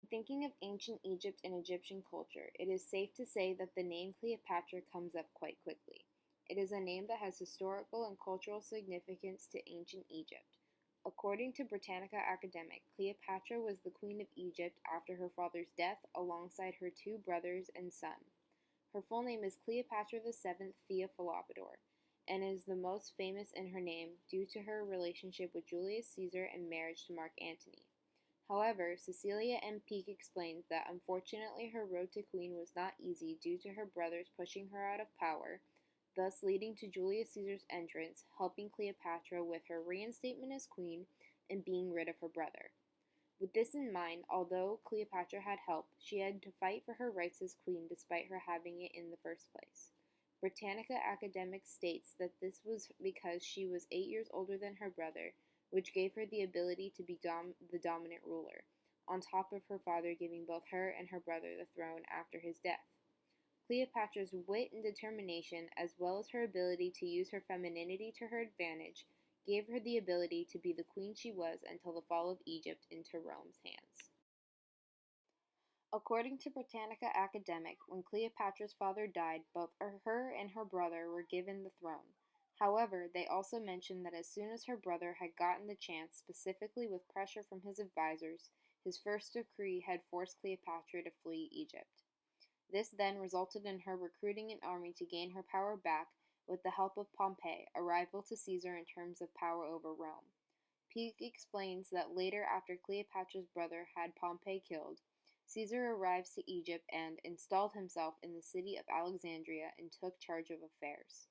Thinking of ancient Egypt and Egyptian culture, it is safe to say that the name Cleopatra comes up quite quickly. It is a name that has historical and cultural significance to ancient Egypt. According to Britannica Academic, Cleopatra was the queen of Egypt after her father's death alongside her two brothers and son. Her full name is Cleopatra VII Theophilopodore, and is the most famous in her name due to her relationship with Julius Caesar and marriage to Mark Antony. However, Cecilia M. Peake explains that unfortunately her road to queen was not easy due to her brothers pushing her out of power, thus leading to Julius Caesar's entrance, helping Cleopatra with her reinstatement as queen and being rid of her brother. With this in mind, although Cleopatra had help, she had to fight for her rights as queen despite her having it in the first place. Britannica Academic states that this was because she was 8 years older than her brother, which gave her the ability to be the dominant ruler, on top of her father giving both her and her brother the throne after his death. Cleopatra's wit and determination, as well as her ability to use her femininity to her advantage, gave her the ability to be the queen she was until the fall of Egypt into Rome's hands. According to Britannica Academic, when Cleopatra's father died, both her and her brother were given the throne. However, they also mentioned that as soon as her brother had gotten the chance, specifically with pressure from his advisors, his first decree had forced Cleopatra to flee Egypt. This then resulted in her recruiting an army to gain her power back with the help of Pompey, a rival to Caesar in terms of power over Rome. Peake explains that later, after Cleopatra's brother had Pompey killed, Caesar arrives to Egypt and installed himself in the city of Alexandria and took charge of affairs.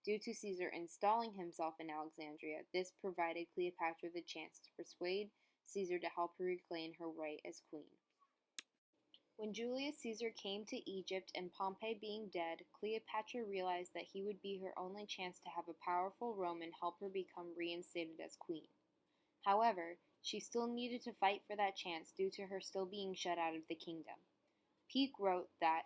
Due to Caesar installing himself in Alexandria, this provided Cleopatra the chance to persuade Caesar to help her reclaim her right as queen. When Julius Caesar came to Egypt and Pompey being dead, Cleopatra realized that he would be her only chance to have a powerful Roman help her become reinstated as queen. However, she still needed to fight for that chance due to her still being shut out of the kingdom. Peake wrote that,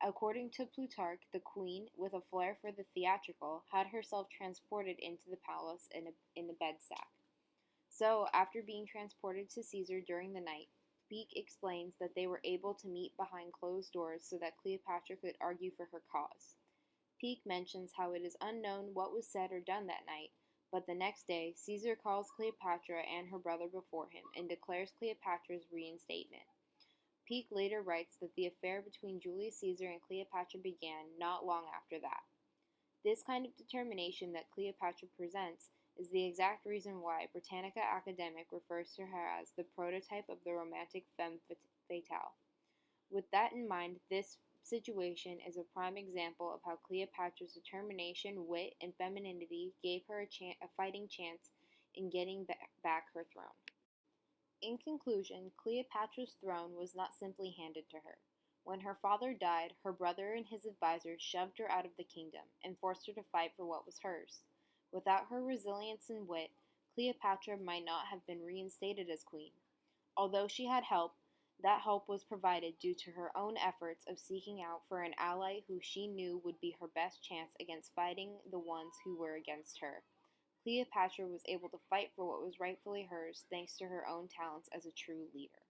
according to Plutarch, the queen, with a flair for the theatrical, had herself transported into the palace in a bed sack. So, after being transported to Caesar during the night, Peake explains that they were able to meet behind closed doors so that Cleopatra could argue for her cause. Peake mentions how it is unknown what was said or done that night, but the next day, Caesar calls Cleopatra and her brother before him and declares Cleopatra's reinstatement. Peake later writes that the affair between Julius Caesar and Cleopatra began not long after that. This kind of determination that Cleopatra presents is the exact reason why Britannica Academic refers to her as the prototype of the romantic femme fatale. With that in mind, this situation is a prime example of how Cleopatra's determination, wit, and femininity gave her a fighting chance in getting back her throne. In conclusion, Cleopatra's throne was not simply handed to her. When her father died, her brother and his advisors shoved her out of the kingdom and forced her to fight for what was hers. Without her resilience and wit, Cleopatra might not have been reinstated as queen. Although she had help, that help was provided due to her own efforts of seeking out for an ally who she knew would be her best chance against fighting the ones who were against her. Cleopatra was able to fight for what was rightfully hers thanks to her own talents as a true leader.